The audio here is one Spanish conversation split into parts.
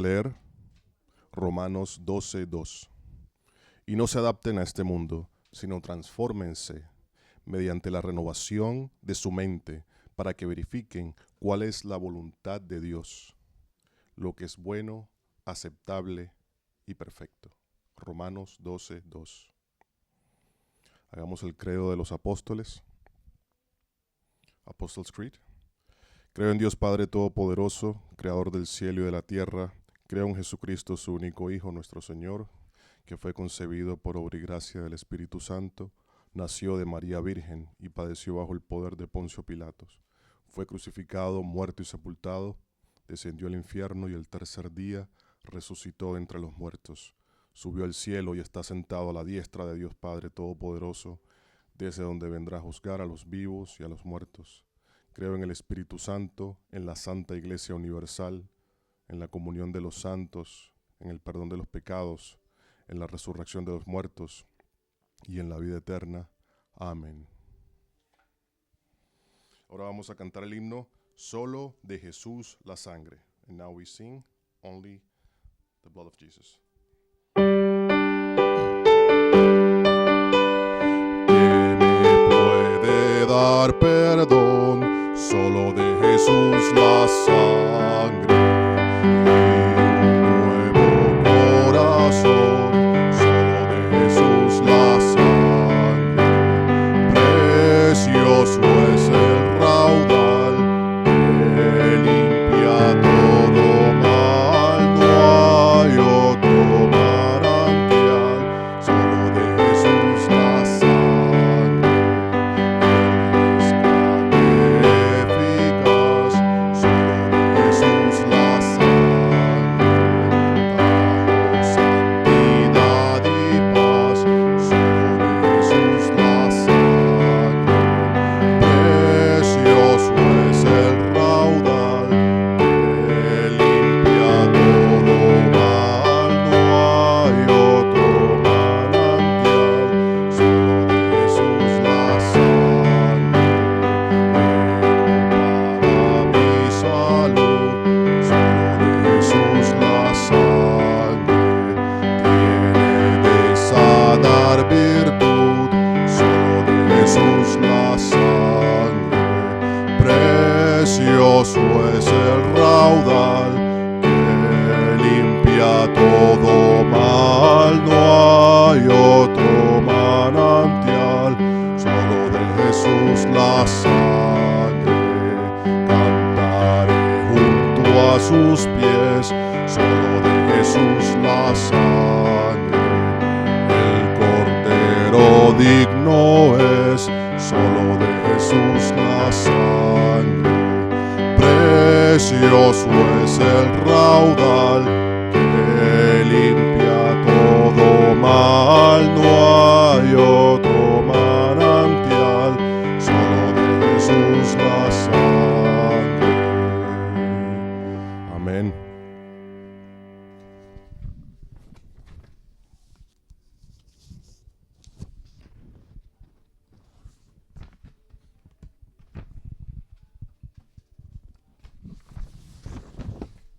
Leer Romanos 12:2. Y no se adapten a este mundo, sino transfórmense mediante la renovación de su mente para que verifiquen cuál es la voluntad de Dios, lo que es bueno, aceptable y perfecto. Romanos 12:2. Hagamos el credo de los apóstoles. Apostles' Creed. Creo en Dios Padre Todopoderoso, Creador del cielo y de la tierra. Creo en Jesucristo, su único Hijo, nuestro Señor, que fue concebido por obra y gracia del Espíritu Santo, nació de María Virgen y padeció bajo el poder de Poncio Pilatos. Fue crucificado, muerto y sepultado, descendió al infierno y el tercer día resucitó de entre los muertos. Subió al cielo y está sentado a la diestra de Dios Padre Todopoderoso, desde donde vendrá a juzgar a los vivos y a los muertos. Creo en el Espíritu Santo, en la Santa Iglesia Universal, en la comunión de los santos, en el perdón de los pecados, en la resurrección de los muertos y en la vida eterna. Amén. Ahora vamos a cantar el himno Solo de Jesús la sangre. And now we sing Only the Blood of Jesus. Que me puede dar perdón, solo de Jesús la sangre y un nuevo corazón, solo de Jesús la sangre. Precioso es el raudal que limpia todo mal, no hay otro manantial, solo de Jesús la sangre. Eficaz, solo de Jesús la sangre, trajo santidad y paz, solo de Jesús la sangre. Precioso es el raudal que limpia todo mal, no hay otro manantial, solo de Jesús la sangre. Para mi salud, solo de Jesús la sangre. Tiene de sanar virtud, solo de Jesús la sangre. Precioso es el raudal que limpia todo mal, no hay otro manantial, solo de Jesús la sangre. Cantaré junto a sus pies, solo de Jesús la sangre. El Cordero digno es, solo de Jesús la sangre. Precioso es el raudal que limpia todo mal, no hay otro manantial, solo de Jesús la sangre. Amén.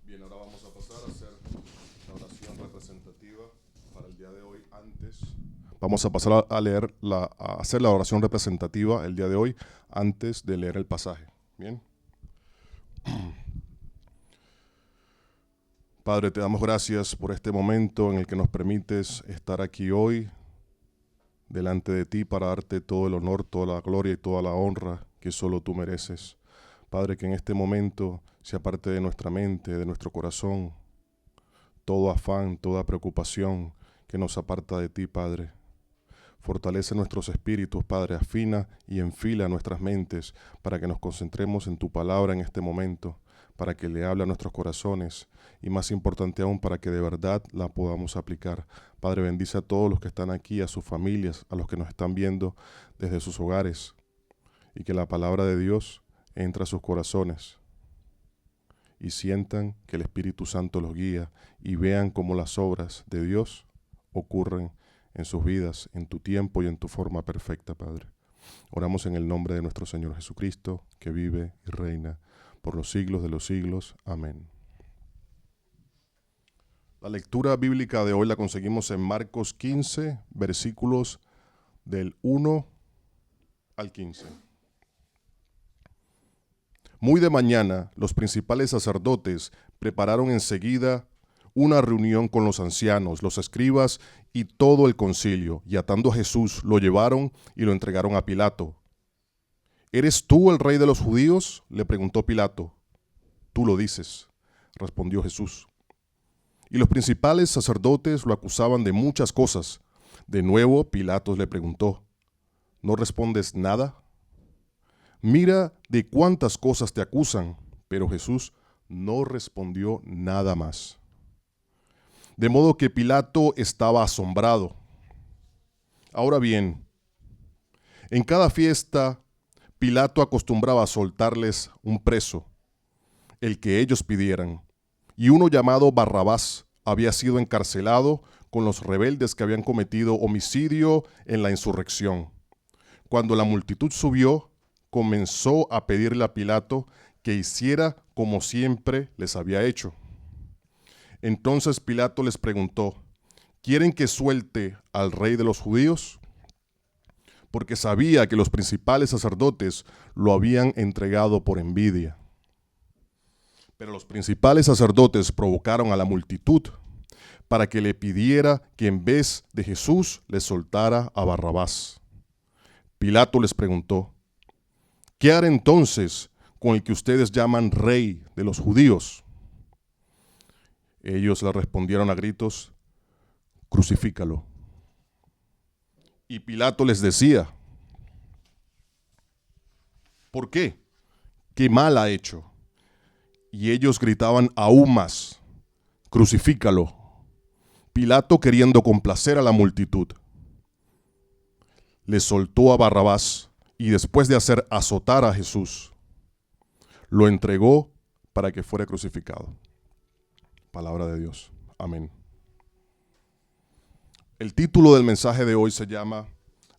Bien, ahora vamos a pasar a hacer la oración representativa para el día de hoy. Vamos a pasar a leer a hacer la oración representativa el día de hoy antes de leer el pasaje. Bien. Padre, te damos gracias por este momento en el que nos permites estar aquí hoy delante de ti para darte todo el honor, toda la gloria y toda la honra que solo tú mereces. Padre, que en este momento se aparte de nuestra mente, de nuestro corazón, todo afán, toda preocupación que nos aparta de ti, Padre. Fortalece nuestros espíritus, Padre, afina y enfila nuestras mentes para que nos concentremos en tu palabra en este momento, para que le hable a nuestros corazones y más importante aún, para que de verdad la podamos aplicar. Padre, bendice a todos los que están aquí, a sus familias, a los que nos están viendo desde sus hogares, y que la palabra de Dios entre a sus corazones y sientan que el Espíritu Santo los guía y vean cómo las obras de Dios ocurren en sus vidas, en tu tiempo y en tu forma perfecta, Padre. Oramos en el nombre de nuestro Señor Jesucristo, que vive y reina por los siglos de los siglos. Amén. La lectura bíblica de hoy la conseguimos en Marcos 15, versículos del 1 al 15. Muy de mañana, los principales sacerdotes prepararon enseguida una reunión con los ancianos, los escribas y todo el concilio, y atando a Jesús, lo llevaron y lo entregaron a Pilato. ¿Eres tú el rey de los judíos?, le preguntó Pilato. Tú lo dices, respondió Jesús. Y los principales sacerdotes lo acusaban de muchas cosas. De nuevo, Pilato le preguntó, ¿no respondes nada? Mira de cuántas cosas te acusan. Pero Jesús no respondió nada más. De modo que Pilato estaba asombrado. Ahora bien, en cada fiesta, Pilato acostumbraba a soltarles un preso, el que ellos pidieran, y uno llamado Barrabás había sido encarcelado con los rebeldes que habían cometido homicidio en la insurrección. Cuando la multitud subió, comenzó a pedirle a Pilato que hiciera como siempre les había hecho. Entonces Pilato les preguntó, ¿quieren que suelte al rey de los judíos? Porque sabía que los principales sacerdotes lo habían entregado por envidia. Pero los principales sacerdotes provocaron a la multitud para que le pidiera que en vez de Jesús le soltara a Barrabás. Pilato les preguntó, ¿qué haré entonces con el que ustedes llaman rey de los judíos? Ellos le respondieron a gritos, crucifícalo. Y Pilato les decía, ¿por qué? ¿Qué mal ha hecho? Y ellos gritaban aún más, crucifícalo. Pilato, queriendo complacer a la multitud, le soltó a Barrabás y después de hacer azotar a Jesús, lo entregó para que fuera crucificado. Palabra de Dios. Amén. El título del mensaje de hoy se llama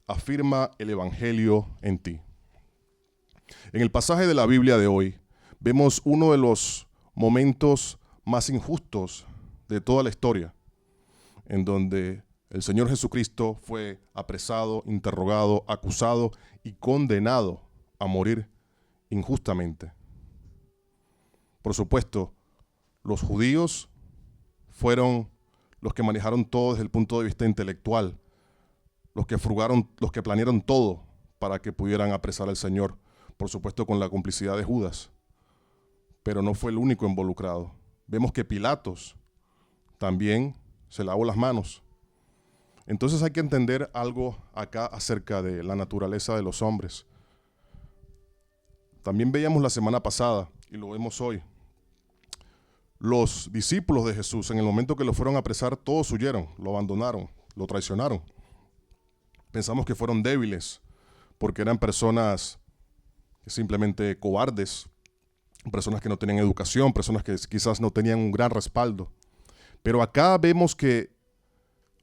Afirma el Evangelio en ti. En el pasaje de la Biblia de hoy vemos uno de los momentos más injustos de toda la historia, en donde el Señor Jesucristo fue apresado, interrogado, acusado y condenado a morir injustamente. Por supuesto, los judíos fueron los que manejaron todo desde el punto de vista intelectual, los que planearon todo para que pudieran apresar al Señor, por supuesto con la complicidad de Judas, pero no fue el único involucrado. Vemos que Pilatos también se lavó las manos. Entonces hay que entender algo acá acerca de la naturaleza de los hombres. También veíamos la semana pasada, y lo vemos hoy, los discípulos de Jesús, en el momento que lo fueron a apresar, todos huyeron, lo abandonaron, lo traicionaron. Pensamos que fueron débiles, porque eran personas simplemente cobardes, personas que no tenían educación, personas que quizás no tenían un gran respaldo. Pero acá vemos que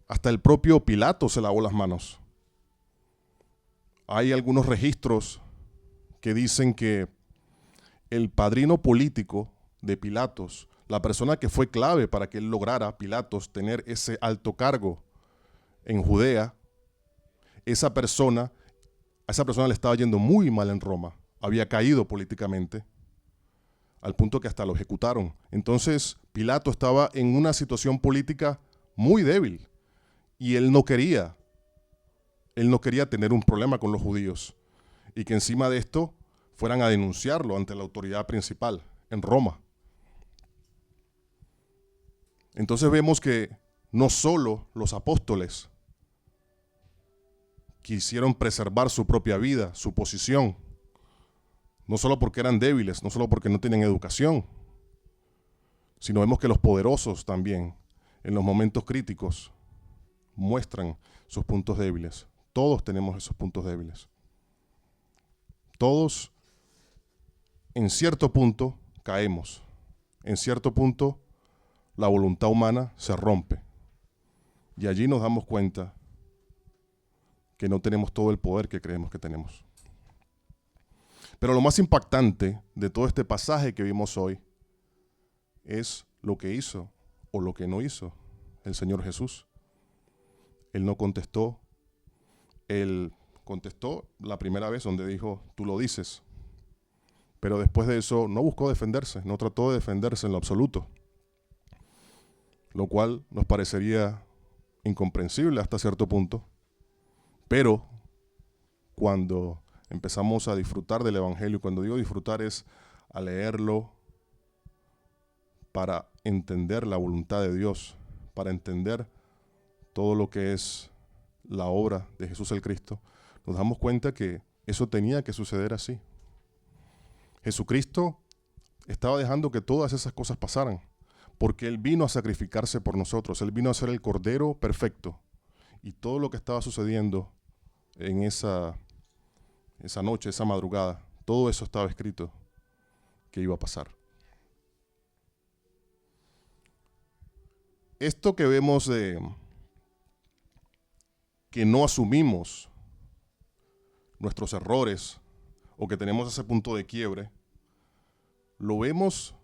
hasta el propio Pilato se lavó las manos. Hay algunos registros que dicen que el padrino político de Pilatos, la persona que fue clave para que él lograra, Pilatos, tener ese alto cargo en Judea, a esa persona le estaba yendo muy mal en Roma, había caído políticamente, al punto que hasta lo ejecutaron. Entonces Pilato estaba en una situación política muy débil y él no quería tener un problema con los judíos y que encima de esto fueran a denunciarlo ante la autoridad principal en Roma. Entonces vemos que no solo los apóstoles quisieron preservar su propia vida, su posición, no solo porque eran débiles, no solo porque no tenían educación, sino vemos que los poderosos también, en los momentos críticos, muestran sus puntos débiles. Todos tenemos esos puntos débiles. Todos, en cierto punto, caemos. En cierto punto, la voluntad humana se rompe. Y allí nos damos cuenta que no tenemos todo el poder que creemos que tenemos. Pero lo más impactante de todo este pasaje que vimos hoy es lo que hizo o lo que no hizo el Señor Jesús. Él no contestó. Él contestó la primera vez donde dijo, tú lo dices. Pero después de eso no buscó defenderse, no trató de defenderse en lo absoluto. Lo cual nos parecería incomprensible hasta cierto punto. Pero cuando empezamos a disfrutar del Evangelio, cuando digo disfrutar es a leerlo para entender la voluntad de Dios, para entender todo lo que es la obra de Jesús el Cristo, nos damos cuenta que eso tenía que suceder así. Jesucristo estaba dejando que todas esas cosas pasaran, porque Él vino a sacrificarse por nosotros, Él vino a ser el Cordero perfecto, y todo lo que estaba sucediendo en esa noche, esa madrugada, todo eso estaba escrito que iba a pasar. Esto que vemos de que no asumimos nuestros errores o que tenemos ese punto de quiebre, lo vemos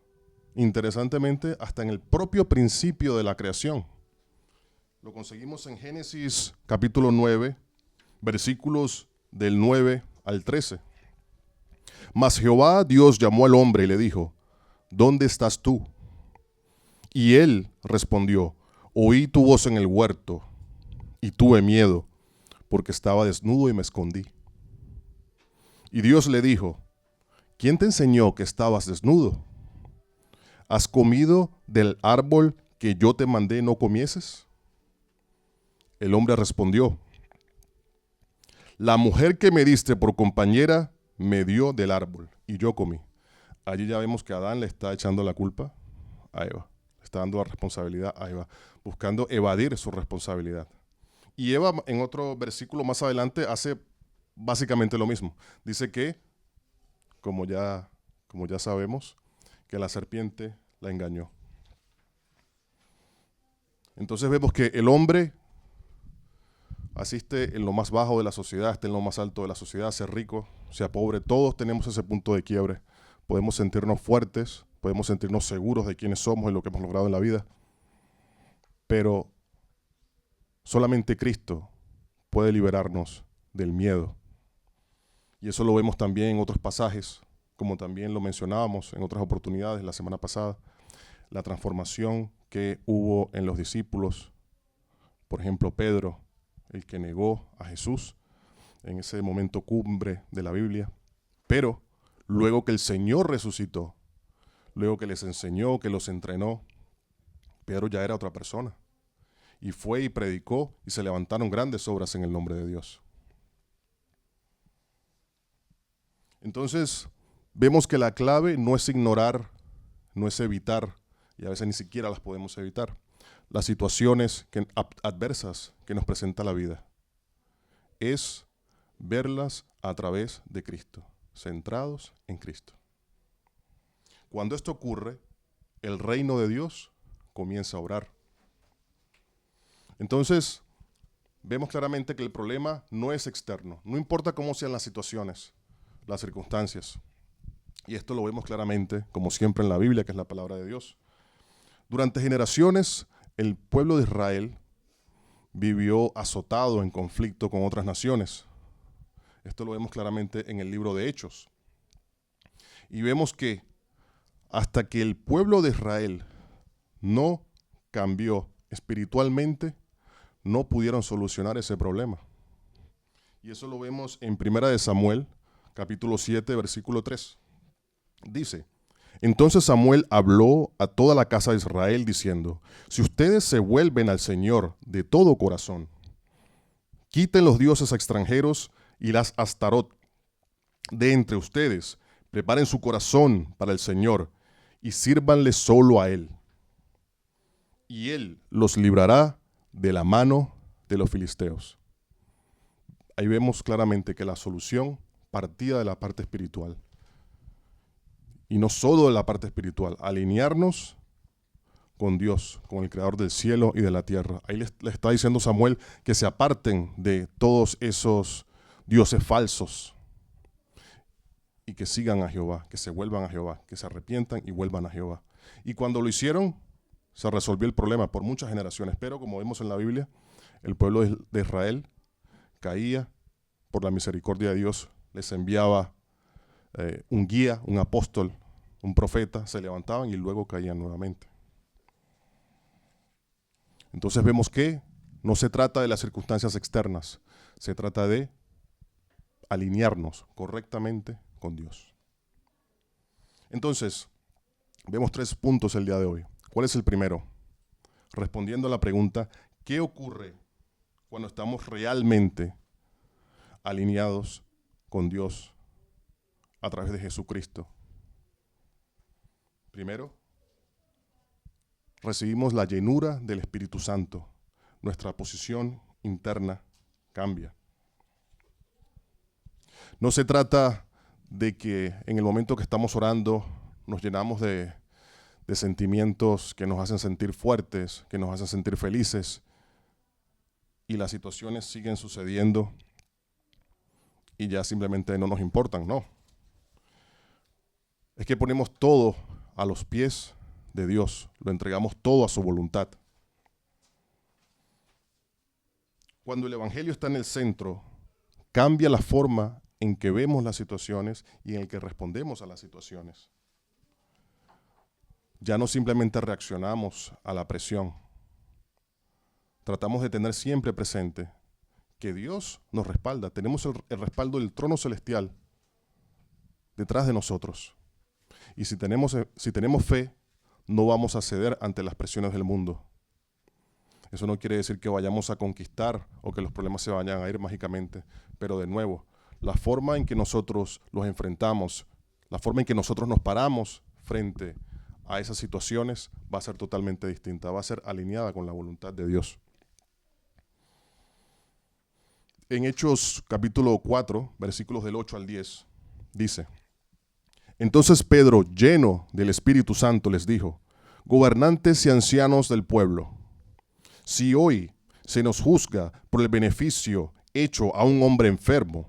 interesantemente hasta en el propio principio de la creación. Lo conseguimos en Génesis capítulo 9, versículos del 9 al 13. Mas Jehová Dios llamó al hombre y le dijo, ¿dónde estás tú? Y él respondió, oí tu voz en el huerto y tuve miedo, porque estaba desnudo y me escondí. Y Dios le dijo, ¿quién te enseñó que estabas desnudo? ¿Has comido del árbol que yo te mandé no comieses? El hombre respondió, la mujer que me diste por compañera me dio del árbol y yo comí. Allí ya vemos que Adán le está echando la culpa a Eva, le está dando la responsabilidad a Eva, buscando evadir su responsabilidad. Y Eva en otro versículo más adelante hace básicamente lo mismo. Dice que, como ya sabemos, que la serpiente la engañó. Entonces vemos que el hombre asiste en lo más bajo de la sociedad, está en lo más alto de la sociedad, sea rico, sea pobre, todos tenemos ese punto de quiebre. Podemos sentirnos fuertes, podemos sentirnos seguros de quiénes somos y lo que hemos logrado en la vida. Pero solamente Cristo puede liberarnos del miedo. Y eso lo vemos también en otros pasajes, como también lo mencionábamos en otras oportunidades la semana pasada. La transformación que hubo en los discípulos, por ejemplo Pedro, el que negó a Jesús en ese momento cumbre de la Biblia. Pero luego que el Señor resucitó, luego que les enseñó, que los entrenó, Pedro ya era otra persona. Y fue y predicó y se levantaron grandes obras en el nombre de Dios. Entonces, vemos que la clave no es ignorar, no es evitar, y a veces ni siquiera las podemos evitar, las situaciones adversas que nos presenta la vida. Es verlas a través de Cristo, centrados en Cristo. Cuando esto ocurre, el reino de Dios comienza a obrar. Entonces, vemos claramente que el problema no es externo, no importa cómo sean las situaciones, las circunstancias. Y esto lo vemos claramente, como siempre en la Biblia, que es la palabra de Dios. Durante generaciones, el pueblo de Israel vivió azotado en conflicto con otras naciones. Esto lo vemos claramente en el libro de Hechos. Y vemos que hasta que el pueblo de Israel no cambió espiritualmente, no pudieron solucionar ese problema. Y eso lo vemos en 1 Samuel, capítulo 7, versículo 3. Dice, entonces Samuel habló a toda la casa de Israel diciendo, si ustedes se vuelven al Señor de todo corazón, quiten los dioses extranjeros y las Astarot de entre ustedes, preparen su corazón para el Señor y sírvanle solo a Él. Y Él los librará de la mano de los filisteos. Ahí vemos claramente que la solución partía de la parte espiritual. Y no solo de la parte espiritual, alinearnos con Dios, con el creador del cielo y de la tierra. Ahí le está diciendo Samuel que se aparten de todos esos dioses falsos y que sigan a Jehová, que se vuelvan a Jehová, que se arrepientan y vuelvan a Jehová. Y cuando lo hicieron, se resolvió el problema por muchas generaciones, pero como vemos en la Biblia, el pueblo de Israel caía, por la misericordia de Dios les enviaba un guía, un apóstol, un profeta, se levantaban y luego caían nuevamente. Entonces vemos que no se trata de las circunstancias externas, se trata de alinearnos correctamente con Dios. Entonces, vemos 3 puntos el día de hoy. ¿Cuál es el primero? Respondiendo a la pregunta, ¿qué ocurre cuando estamos realmente alineados con Dios a través de Jesucristo? Primero, recibimos la llenura del Espíritu Santo. Nuestra posición interna cambia. No se trata de que en el momento que estamos orando nos llenamos de sentimientos que nos hacen sentir fuertes, que nos hacen sentir felices, y las situaciones siguen sucediendo y ya simplemente no nos importan, no. Es que ponemos todo a los pies de Dios, lo entregamos todo a su voluntad. Cuando el Evangelio está en el centro, cambia la forma en que vemos las situaciones y en el que respondemos a las situaciones. Ya no simplemente reaccionamos a la presión. Tratamos de tener siempre presente que Dios nos respalda. Tenemos el respaldo del trono celestial detrás de nosotros. Y si tenemos fe, no vamos a ceder ante las presiones del mundo. Eso no quiere decir que vayamos a conquistar o que los problemas se vayan a ir mágicamente. Pero de nuevo, la forma en que nosotros los enfrentamos, la forma en que nosotros nos paramos frente a esas situaciones va a ser totalmente distinta, va a ser alineada con la voluntad de Dios. En Hechos capítulo 4, versículos del 8 al 10, dice: Entonces Pedro, lleno del Espíritu Santo, les dijo: Gobernantes y ancianos del pueblo, si hoy se nos juzga por el beneficio hecho a un hombre enfermo,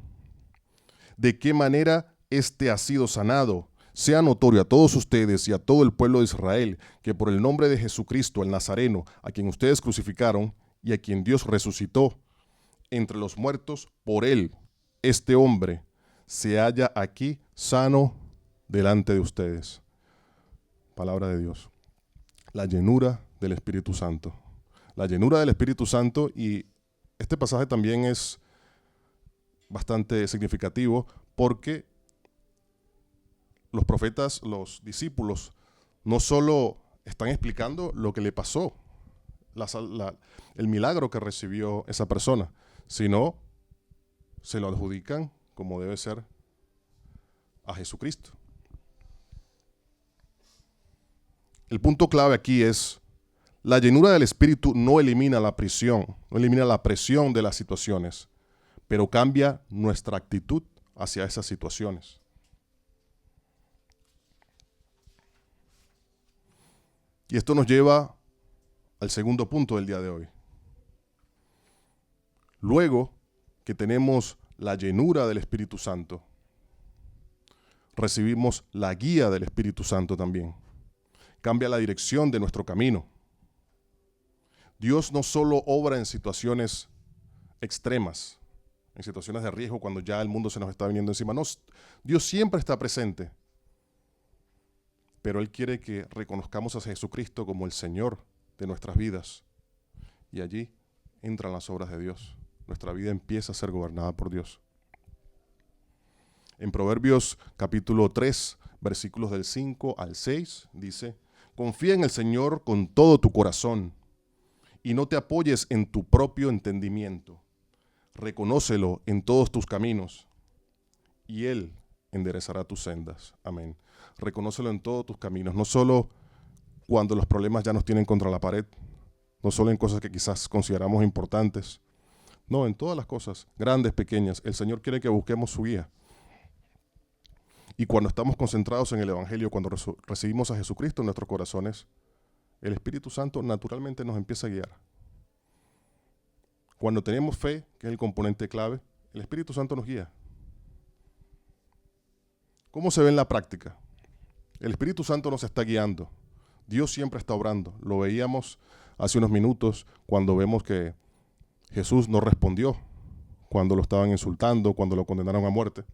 de qué manera éste ha sido sanado, sea notorio a todos ustedes y a todo el pueblo de Israel que por el nombre de Jesucristo el Nazareno, a quien ustedes crucificaron y a quien Dios resucitó entre los muertos, por él, este hombre, se halla aquí sano delante de ustedes. Palabra de Dios. La llenura del Espíritu Santo. La llenura del Espíritu Santo, y este pasaje también es bastante significativo porque los profetas, los discípulos, no solo están explicando lo que le pasó, el milagro que recibió esa persona, sino se lo adjudican, como debe ser, a Jesucristo. El punto clave aquí es: la llenura del Espíritu no elimina la presión, no elimina la presión de las situaciones, pero cambia nuestra actitud hacia esas situaciones. Y esto nos lleva al segundo punto del día de hoy. Luego que tenemos la llenura del Espíritu Santo, recibimos la guía del Espíritu Santo también. Cambia la dirección de nuestro camino. Dios no solo obra en situaciones extremas, en situaciones de riesgo cuando ya el mundo se nos está viniendo encima. No, Dios siempre está presente. Pero Él quiere que reconozcamos a Jesucristo como el Señor de nuestras vidas. Y allí entran las obras de Dios. Nuestra vida empieza a ser gobernada por Dios. En Proverbios capítulo 3, versículos del 5 al 6, dice: Confía en el Señor con todo tu corazón y no te apoyes en tu propio entendimiento. Reconócelo en todos tus caminos y Él enderezará tus sendas. Amén. Reconócelo en todos tus caminos, no solo cuando los problemas ya nos tienen contra la pared, no solo en cosas que quizás consideramos importantes, no, en todas las cosas, grandes, pequeñas. El Señor quiere que busquemos su guía. Y cuando estamos concentrados en el Evangelio, cuando recibimos a Jesucristo en nuestros corazones, el Espíritu Santo naturalmente nos empieza a guiar. Cuando tenemos fe, que es el componente clave, el Espíritu Santo nos guía. ¿Cómo se ve en la práctica? El Espíritu Santo nos está guiando. Dios siempre está obrando. Lo veíamos hace unos minutos cuando vemos que Jesús no respondió cuando lo estaban insultando, cuando lo condenaron a muerte.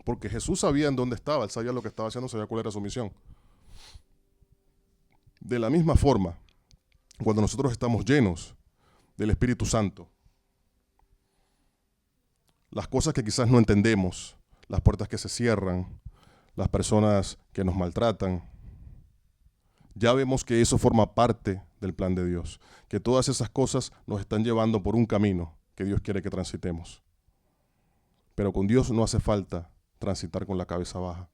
Porque Jesús sabía en dónde estaba, él sabía lo que estaba haciendo, sabía cuál era su misión. De la misma forma, cuando nosotros estamos llenos del Espíritu Santo, las cosas que quizás no entendemos, las puertas que se cierran, las personas que nos maltratan, ya vemos que eso forma parte del plan de Dios, que todas esas cosas nos están llevando por un camino que Dios quiere que transitemos. Pero con Dios no hace falta transitar con la cabeza baja,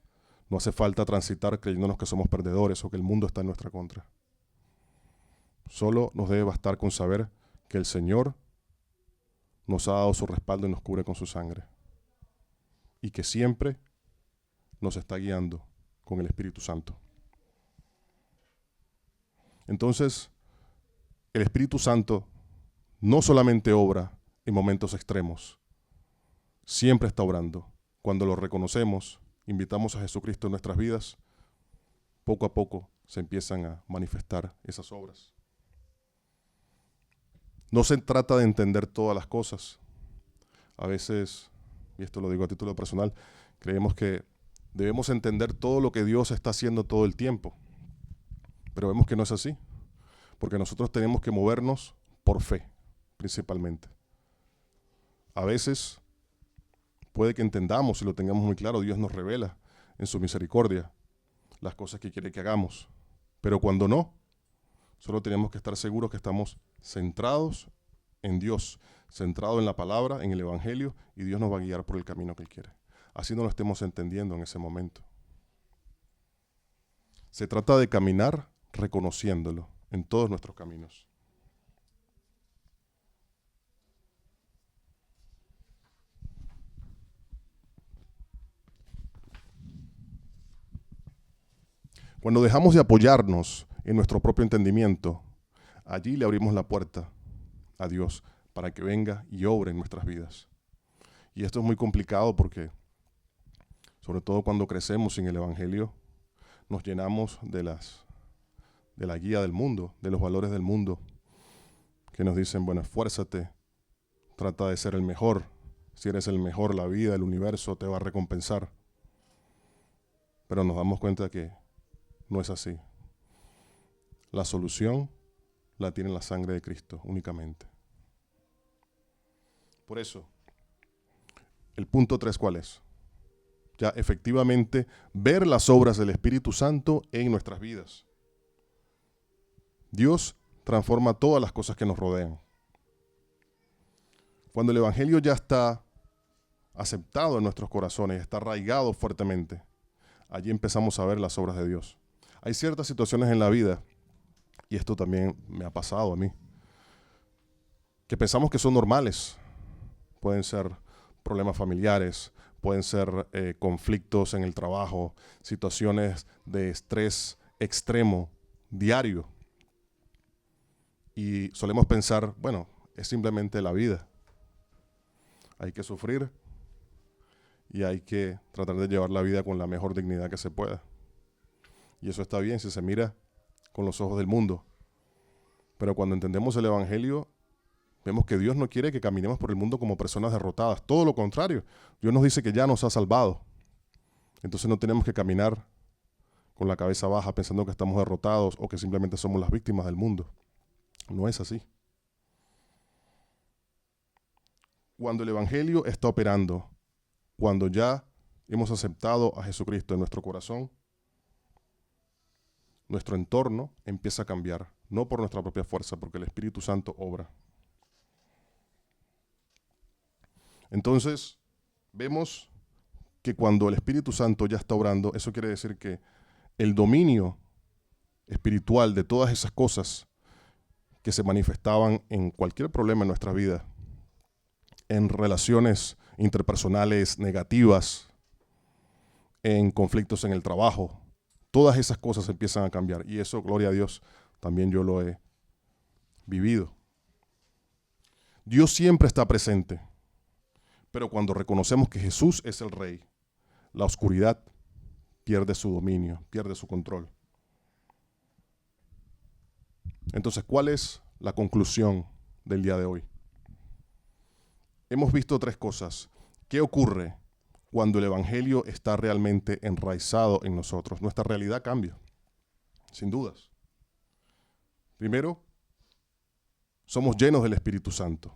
no hace falta transitar creyéndonos que somos perdedores o que el mundo está en nuestra contra. Solo nos debe bastar con saber que el Señor nos ha dado su respaldo y nos cubre con su sangre, y que siempre nos está guiando con el Espíritu Santo. Entonces, el Espíritu Santo no solamente obra en momentos extremos, siempre está obrando. Cuando lo reconocemos, invitamos a Jesucristo en nuestras vidas, poco a poco se empiezan a manifestar esas obras. No se trata de entender todas las cosas. A veces, y esto lo digo a título personal, creemos que debemos entender todo lo que Dios está haciendo todo el tiempo. Pero vemos que no es así, porque nosotros tenemos que movernos por fe, principalmente. A veces puede que entendamos y lo tengamos muy claro, Dios nos revela en su misericordia las cosas que quiere que hagamos. Pero cuando no, solo tenemos que estar seguros que estamos centrados en Dios, centrados en la palabra, en el Evangelio, y Dios nos va a guiar por el camino que Él quiere. Así no lo estemos entendiendo en ese momento. Se trata de caminar reconociéndolo en todos nuestros caminos. Cuando dejamos de apoyarnos en nuestro propio entendimiento, allí le abrimos la puerta a Dios para que venga y obre en nuestras vidas. Y esto es muy complicado porque, sobre todo cuando crecemos sin el Evangelio, nos llenamos de la guía del mundo, de los valores del mundo, que nos dicen, bueno, esfuérzate, trata de ser el mejor. Si eres el mejor, la vida, el universo te va a recompensar. Pero nos damos cuenta que no es así. La solución la tiene la sangre de Cristo únicamente. Por eso, el punto 3, ¿cuál es? Ya efectivamente ver las obras del Espíritu Santo en nuestras vidas. Dios transforma todas las cosas que nos rodean. Cuando el Evangelio ya está aceptado en nuestros corazones, está arraigado fuertemente, allí empezamos a ver las obras de Dios. Hay ciertas situaciones en la vida, y esto también me ha pasado a mí, que pensamos que son normales. Pueden ser problemas familiares, pueden ser conflictos en el trabajo, situaciones de estrés extremo, diario. Y solemos pensar, bueno, es simplemente la vida. Hay que sufrir y hay que tratar de llevar la vida con la mejor dignidad que se pueda. Y eso está bien si se mira con los ojos del mundo. Pero cuando entendemos el Evangelio, vemos que Dios no quiere que caminemos por el mundo como personas derrotadas. Todo lo contrario. Dios nos dice que ya nos ha salvado. Entonces no tenemos que caminar con la cabeza baja pensando que estamos derrotados o que simplemente somos las víctimas del mundo. No es así. Cuando el Evangelio está operando, cuando ya hemos aceptado a Jesucristo en nuestro corazón, nuestro entorno empieza a cambiar, no por nuestra propia fuerza, porque el Espíritu Santo obra. Entonces, vemos que cuando el Espíritu Santo ya está obrando, eso quiere decir que el dominio espiritual de todas esas cosas que se manifestaban en cualquier problema en nuestra vida, en relaciones interpersonales negativas, en conflictos en el trabajo, todas esas cosas empiezan a cambiar. Y eso, gloria a Dios, también yo lo he vivido. Dios siempre está presente, pero cuando reconocemos que Jesús es el Rey, la oscuridad pierde su dominio, pierde su control. Entonces, ¿cuál es la conclusión del día de hoy? Hemos visto tres cosas. ¿Qué ocurre cuando el Evangelio está realmente enraizado en nosotros? Nuestra realidad cambia, sin dudas. Primero, somos llenos del Espíritu Santo.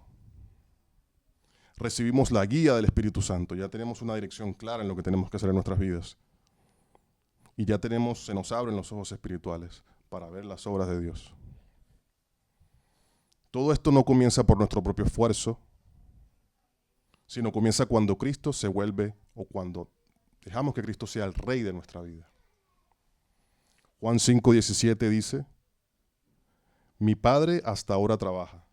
Recibimos la guía del Espíritu Santo. Ya tenemos una dirección clara en lo que tenemos que hacer en nuestras vidas. Y ya se nos abren los ojos espirituales para ver las obras de Dios. Todo esto no comienza por nuestro propio esfuerzo, sino comienza cuando Cristo se vuelve, o cuando dejamos que Cristo sea el Rey de nuestra vida. Juan 5:17 dice: mi Padre hasta ahora trabaja,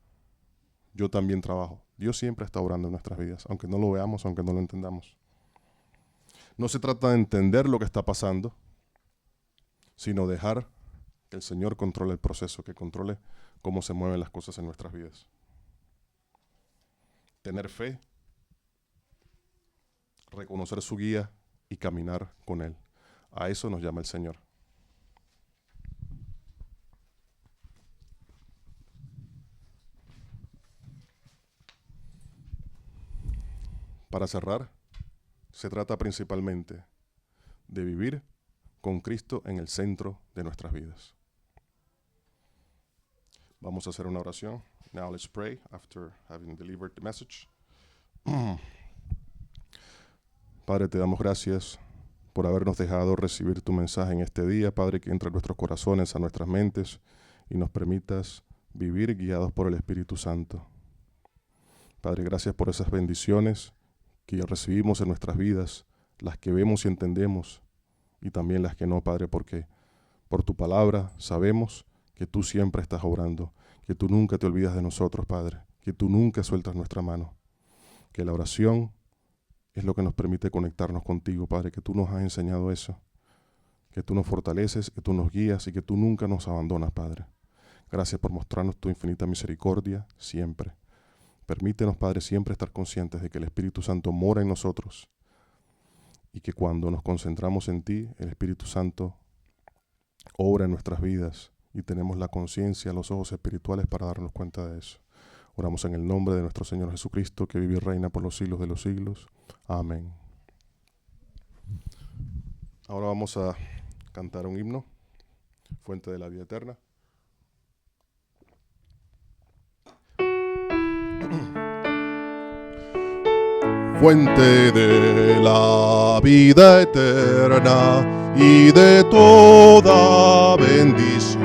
yo también trabajo. Dios siempre está obrando en nuestras vidas, aunque no lo veamos, aunque no lo entendamos. No se trata de entender lo que está pasando, sino dejar que el Señor controle el proceso, que controle cómo se mueven las cosas en nuestras vidas. Tener fe, reconocer su guía y caminar con Él. A eso nos llama el Señor. Para cerrar, se trata principalmente de vivir con Cristo en el centro de nuestras vidas. Vamos a hacer una oración. Now let's pray after having delivered the message. Padre, te damos gracias por habernos dejado recibir tu mensaje en este día. Padre, que entre a nuestros corazones, a nuestras mentes y nos permitas vivir guiados por el Espíritu Santo. Padre, gracias por esas bendiciones que ya recibimos en nuestras vidas, las que vemos y entendemos, y también las que no, Padre, porque por tu palabra sabemos que tú siempre estás obrando, que tú nunca te olvidas de nosotros, Padre, que tú nunca sueltas nuestra mano, que la oración es lo que nos permite conectarnos contigo, Padre, que tú nos has enseñado eso, que tú nos fortaleces, que tú nos guías y que tú nunca nos abandonas, Padre. Gracias por mostrarnos tu infinita misericordia siempre. Permítenos, Padre, siempre estar conscientes de que el Espíritu Santo mora en nosotros y que cuando nos concentramos en ti, el Espíritu Santo obra en nuestras vidas y tenemos la conciencia, los ojos espirituales para darnos cuenta de eso. Oramos en el nombre de nuestro Señor Jesucristo, que vive y reina por los siglos de los siglos. Amén. Ahora vamos a cantar un himno, Fuente de la Vida Eterna. Fuente de la vida eterna y de toda bendición,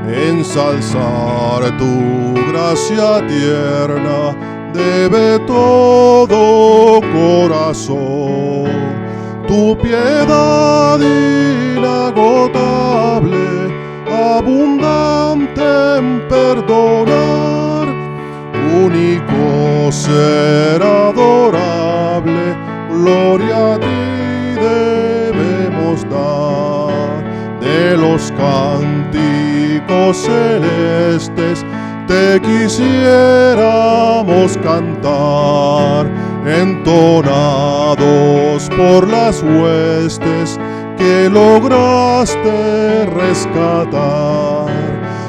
ensalzar tu gracia tierna debe todo corazón. Tu piedad inagotable, abundante en perdonar, único ser adorable, gloria a ti debemos dar. De los cánticos celestes te quisiéramos cantar, entonados por las huestes que lograste rescatar.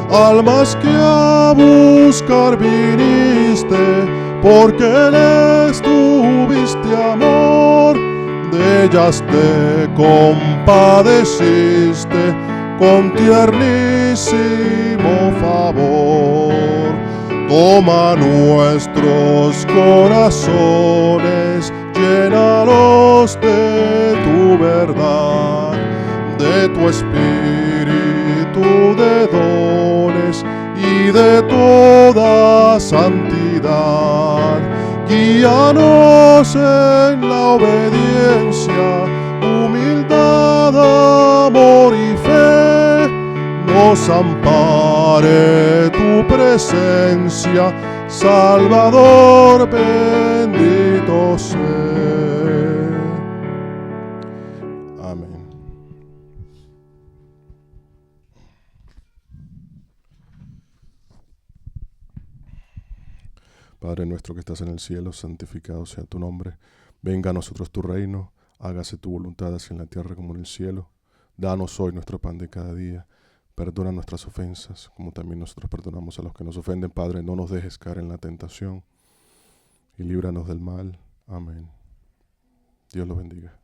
Almas que a buscar viniste, porque les tuviste amor, de ellas te compadeciste con tiernísimo favor. Toma nuestros corazones, llénalos de tu verdad, de tu espíritu de dones y de toda santidad. Guíanos en la obediencia, humildad, amor y fe. Nos ampare tu presencia, Salvador, bendito sea. Amén. Padre nuestro que estás en el cielo, santificado sea tu nombre. Venga a nosotros tu reino, hágase tu voluntad así en la tierra como en el cielo. Danos hoy nuestro pan de cada día. Perdona nuestras ofensas, como también nosotros perdonamos a los que nos ofenden. Padre, no nos dejes caer en la tentación y líbranos del mal. Amén. Dios los bendiga.